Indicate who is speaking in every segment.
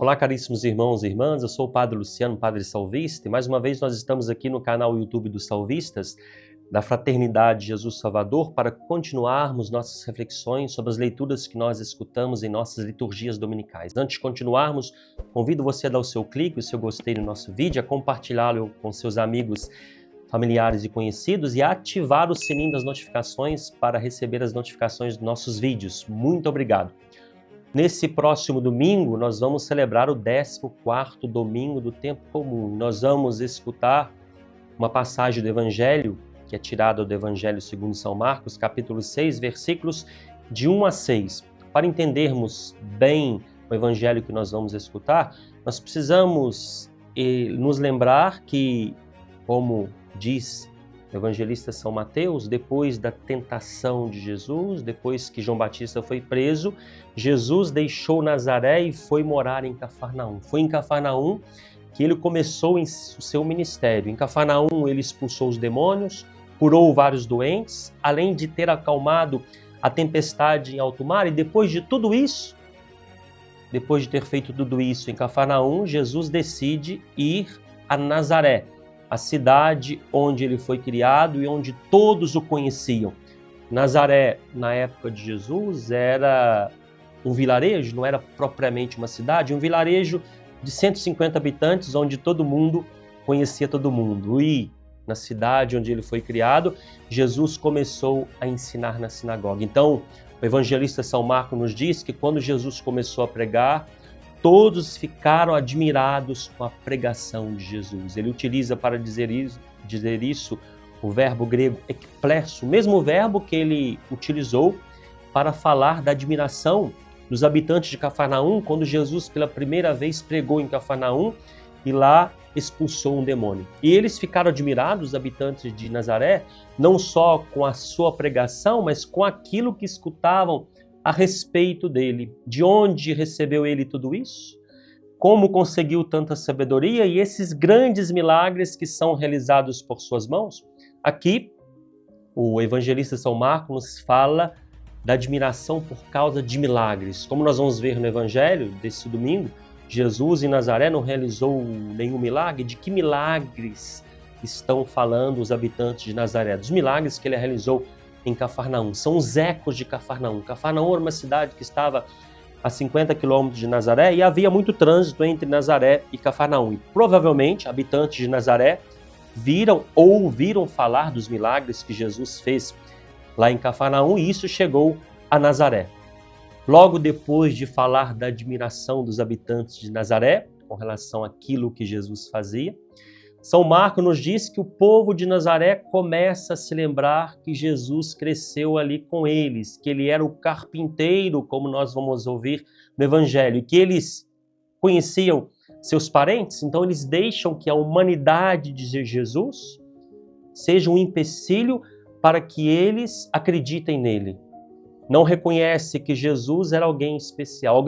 Speaker 1: Olá, caríssimos irmãos e irmãs, eu sou o Padre Luciano, Padre Salvista, e mais uma vez nós estamos aqui no canal YouTube dos Salvistas, da Fraternidade Jesus Salvador, para continuarmos nossas reflexões sobre as leituras que nós escutamos em nossas liturgias dominicais. Antes de continuarmos, convido você a dar o seu clique, o seu gostei no nosso vídeo, a compartilhá-lo com seus amigos, familiares e conhecidos e a ativar o sininho das notificações para receber as notificações dos nossos vídeos. Muito obrigado! Nesse próximo domingo, nós vamos celebrar o 14º domingo do tempo comum. Nós vamos escutar uma passagem do Evangelho, que é tirada do Evangelho segundo São Marcos, capítulo 6, versículos de 1 a 6. Para entendermos bem o Evangelho que nós vamos escutar, nós precisamos nos lembrar que, como diz o evangelista São Mateus, depois da tentação de Jesus, depois que João Batista foi preso, Jesus deixou Nazaré e foi morar em Cafarnaum. Foi em Cafarnaum que ele começou o seu ministério. Em Cafarnaum ele expulsou os demônios, curou vários doentes, além de ter acalmado a tempestade em alto mar. E depois de tudo isso, depois de ter feito tudo isso em Cafarnaum, Jesus decide ir a Nazaré, a cidade onde ele foi criado e onde todos o conheciam. Nazaré, na época de Jesus, era um vilarejo, não era propriamente uma cidade, um vilarejo de 150 habitantes, onde todo mundo conhecia todo mundo. E na cidade onde ele foi criado, Jesus começou a ensinar na sinagoga. Então, o evangelista São Marcos nos diz que quando Jesus começou a pregar, todos ficaram admirados com a pregação de Jesus. Ele utiliza para dizer isso o verbo grego ekplesso, o mesmo verbo que ele utilizou para falar da admiração dos habitantes de Cafarnaum, quando Jesus pela primeira vez pregou em Cafarnaum e lá expulsou um demônio. E eles ficaram admirados, os habitantes de Nazaré, não só com a sua pregação, mas com aquilo que escutavam a respeito dele. De onde recebeu ele tudo isso? Como conseguiu tanta sabedoria e esses grandes milagres que são realizados por suas mãos? Aqui, o evangelista São Marcos nos fala da admiração por causa de milagres. Como nós vamos ver no evangelho desse domingo, Jesus em Nazaré não realizou nenhum milagre. De que milagres estão falando os habitantes de Nazaré? Dos milagres que ele realizou em Cafarnaum. São os ecos de Cafarnaum. Cafarnaum era uma cidade que estava a 50 quilômetros de Nazaré e havia muito trânsito entre Nazaré e Cafarnaum. E provavelmente habitantes de Nazaré viram ou ouviram falar dos milagres que Jesus fez lá em Cafarnaum e isso chegou a Nazaré. Logo depois de falar da admiração dos habitantes de Nazaré com relação àquilo que Jesus fazia, São Marcos nos diz que o povo de Nazaré começa a se lembrar que Jesus cresceu ali com eles, que ele era o carpinteiro, como nós vamos ouvir no Evangelho, e que eles conheciam seus parentes. Então eles deixam que a humanidade de Jesus seja um empecilho para que eles acreditem nele. Não reconhece que Jesus era alguém especial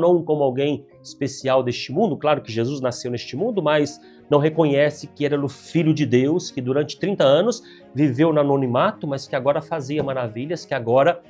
Speaker 1: não como alguém especial deste mundo, claro que Jesus nasceu neste mundo, mas não reconhece que era o Filho de Deus, que durante 30 anos viveu no anonimato, mas que agora fazia maravilhas, que agora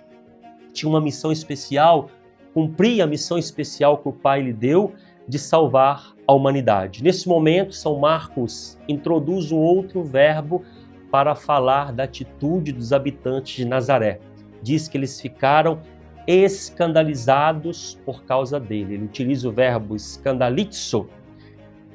Speaker 1: tinha uma missão especial, cumpria a missão especial que o Pai lhe deu de salvar a humanidade. Nesse momento, São Marcos introduz um outro verbo para falar da atitude dos habitantes de Nazaré. Diz que eles ficaram escandalizados por causa dele. Ele utiliza o verbo escandalizo,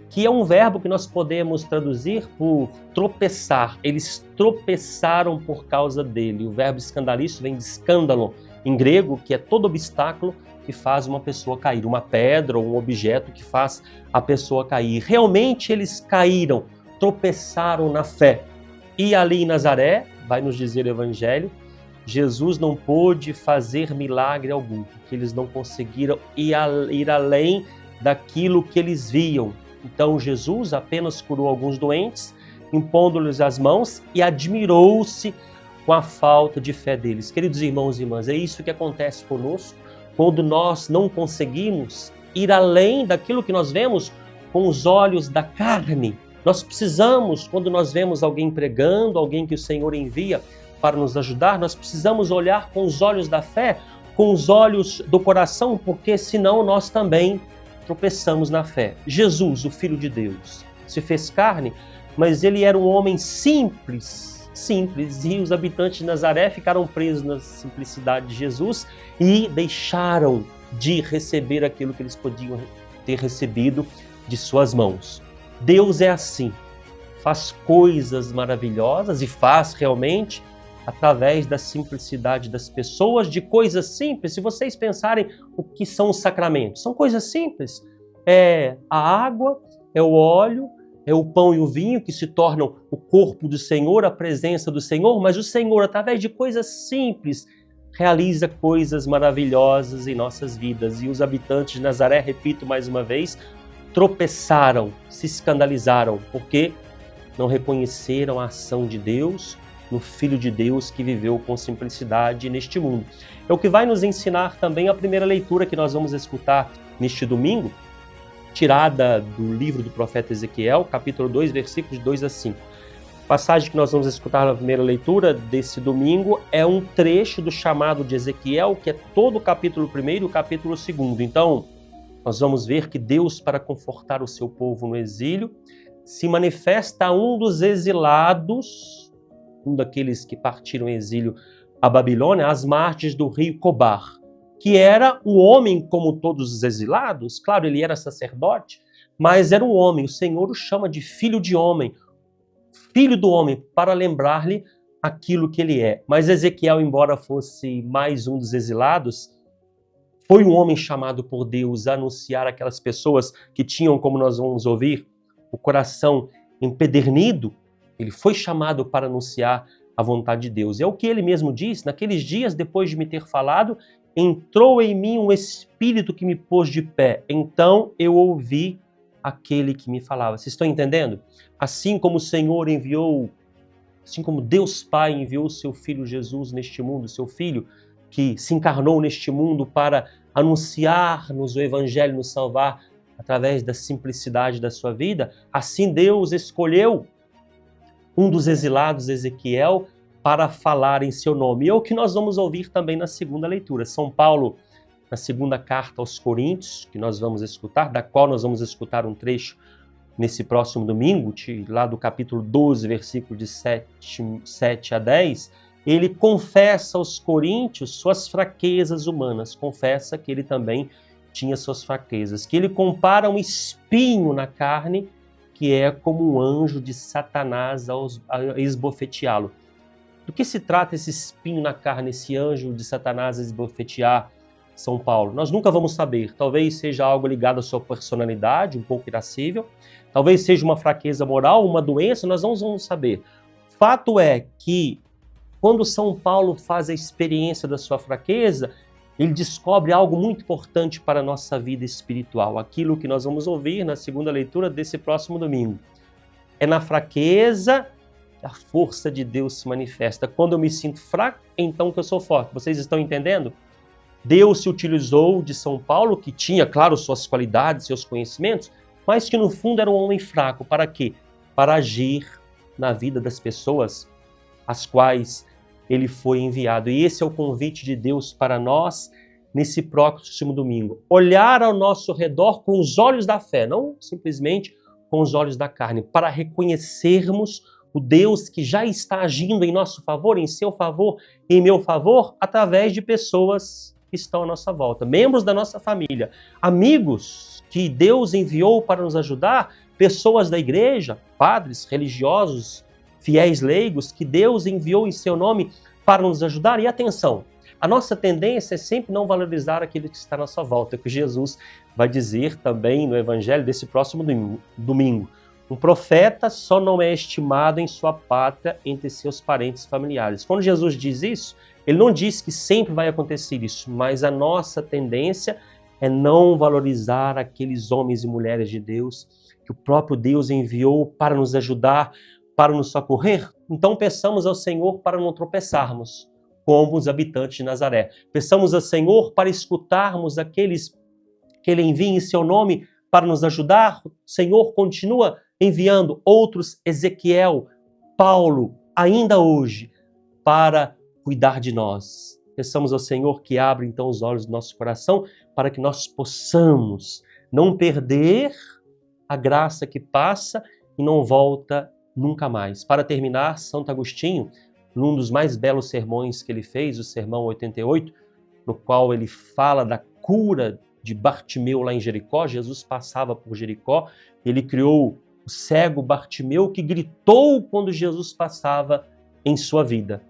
Speaker 1: que é um verbo que nós podemos traduzir por tropeçar. Eles tropeçaram por causa dele. O verbo escandalizo vem de escândalo, em grego, que é todo obstáculo que faz uma pessoa cair, uma pedra ou um objeto que faz a pessoa cair. Realmente eles caíram, tropeçaram na fé. E ali em Nazaré, vai nos dizer o Evangelho, Jesus não pôde fazer milagre algum, porque eles não conseguiram ir além daquilo que eles viam. Então Jesus apenas curou alguns doentes, impondo-lhes as mãos e admirou-se com a falta de fé deles. Queridos irmãos e irmãs, é isso que acontece conosco quando nós não conseguimos ir além daquilo que nós vemos com os olhos da carne. Nós precisamos, quando nós vemos alguém pregando, alguém que o Senhor envia para nos ajudar, nós precisamos olhar com os olhos da fé, com os olhos do coração, porque senão nós também tropeçamos na fé. Jesus, o Filho de Deus, se fez carne, mas ele era um homem simples, e os habitantes de Nazaré ficaram presos na simplicidade de Jesus e deixaram de receber aquilo que eles podiam ter recebido de suas mãos. Deus é assim, faz coisas maravilhosas e faz realmente através da simplicidade das pessoas, de coisas simples. Se vocês pensarem o que são os sacramentos, são coisas simples. É a água, é o óleo, é o pão e o vinho que se tornam o corpo do Senhor, a presença do Senhor, mas o Senhor, através de coisas simples, realiza coisas maravilhosas em nossas vidas. E os habitantes de Nazaré, repito mais uma vez, tropeçaram, se escandalizaram, porque não reconheceram a ação de Deus no Filho de Deus que viveu com simplicidade neste mundo. É o que vai nos ensinar também a primeira leitura que nós vamos escutar neste domingo, tirada do livro do profeta Ezequiel, capítulo 2, versículos de 2 a 5. A passagem que nós vamos escutar na primeira leitura desse domingo é um trecho do chamado de Ezequiel, que é todo o capítulo 1 e o capítulo 2. Então, nós vamos ver que Deus, para confortar o seu povo no exílio, se manifesta a um dos exilados, um daqueles que partiram em exílio à Babilônia, às margens do rio Cobar, que era um homem como todos os exilados. Claro, ele era sacerdote, mas era um homem. O Senhor o chama de filho de homem, filho do homem, para lembrar-lhe aquilo que ele é. Mas Ezequiel, embora fosse mais um dos exilados, foi um homem chamado por Deus a anunciar aquelas pessoas que tinham, como nós vamos ouvir, o coração empedernido. Ele foi chamado para anunciar a vontade de Deus. É o que ele mesmo diz: naqueles dias, depois de me ter falado, entrou em mim um espírito que me pôs de pé. Então eu ouvi aquele que me falava. Vocês estão entendendo? Assim como o Senhor enviou, assim como Deus Pai enviou o seu Filho Jesus neste mundo, seu Filho que se encarnou neste mundo para anunciar-nos o Evangelho, nos salvar através da simplicidade da sua vida, assim Deus escolheu um dos exilados, Ezequiel, para falar em seu nome. E é o que nós vamos ouvir também na segunda leitura. São Paulo, na segunda carta aos Coríntios, que nós vamos escutar, da qual nós vamos escutar um trecho nesse próximo domingo, lá do capítulo 12, versículo de 7 a 10, ele confessa aos coríntios suas fraquezas humanas, confessa que ele também tinha suas fraquezas, que ele compara um espinho na carne que é como um anjo de Satanás a esbofeteá-lo. Do que se trata esse espinho na carne, esse anjo de Satanás a esbofetear São Paulo? Nós nunca vamos saber. Talvez seja algo ligado à sua personalidade, um pouco irascível. Talvez seja uma fraqueza moral, uma doença, nós não vamos saber. Fato é que, quando São Paulo faz a experiência da sua fraqueza, ele descobre algo muito importante para a nossa vida espiritual, aquilo que nós vamos ouvir na segunda leitura desse próximo domingo. É na fraqueza que a força de Deus se manifesta. Quando eu me sinto fraco, então que eu sou forte. Vocês estão entendendo? Deus se utilizou de São Paulo, que tinha, claro, suas qualidades, seus conhecimentos, mas que no fundo era um homem fraco. Para quê? Para agir na vida das pessoas às quais ele foi enviado. E esse é o convite de Deus para nós nesse próximo domingo. Olhar ao nosso redor com os olhos da fé, não simplesmente com os olhos da carne, para reconhecermos o Deus que já está agindo em nosso favor, em seu favor, em meu favor, através de pessoas que estão à nossa volta, membros da nossa família, amigos que Deus enviou para nos ajudar, pessoas da igreja, padres, religiosos, fiéis leigos, que Deus enviou em seu nome para nos ajudar. E atenção, a nossa tendência é sempre não valorizar aquele que está à nossa volta, que Jesus vai dizer também no Evangelho desse próximo domingo. Um profeta só não é estimado em sua pátria entre seus parentes familiares. Quando Jesus diz isso, ele não diz que sempre vai acontecer isso, mas a nossa tendência é não valorizar aqueles homens e mulheres de Deus que o próprio Deus enviou para nos ajudar, para nos socorrer. Então peçamos ao Senhor para não tropeçarmos como os habitantes de Nazaré. Peçamos ao Senhor para escutarmos aqueles que Ele envia em seu nome para nos ajudar. O Senhor continua enviando outros, Ezequiel, Paulo, ainda hoje, para cuidar de nós. Peçamos ao Senhor que abra então os olhos do nosso coração para que nós possamos não perder a graça que passa e não volta nunca mais. Para terminar, Santo Agostinho, num dos mais belos sermões que ele fez, o Sermão 88, no qual ele fala da cura de Bartimeu lá em Jericó. Jesus passava por Jericó, ele criou o cego Bartimeu, que gritou quando Jesus passava em sua vida.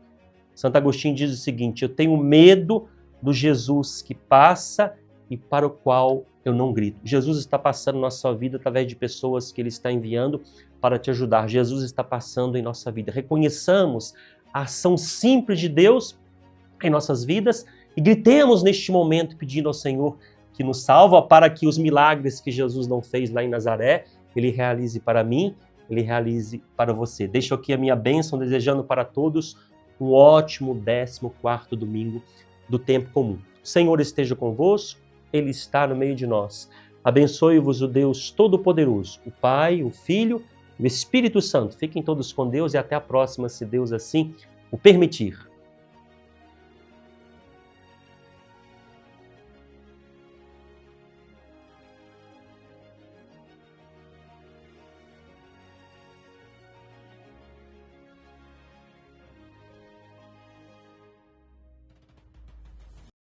Speaker 1: Santo Agostinho diz o seguinte: eu tenho medo do Jesus que passa e para o qual eu não grito. Jesus está passando na sua vida através de pessoas que ele está enviando para te ajudar. Jesus está passando em nossa vida. Reconheçamos a ação simples de Deus em nossas vidas e gritemos neste momento pedindo ao Senhor que nos salva, para que os milagres que Jesus não fez lá em Nazaré, ele realize para mim, ele realize para você. Deixo aqui a minha bênção, desejando para todos um ótimo 14º domingo do tempo comum. O Senhor esteja convosco, ele está no meio de nós. Abençoe-vos o Deus Todo-Poderoso, o Pai, o Filho e o Espírito Santo. Fiquem todos com Deus e até a próxima, se Deus assim o permitir.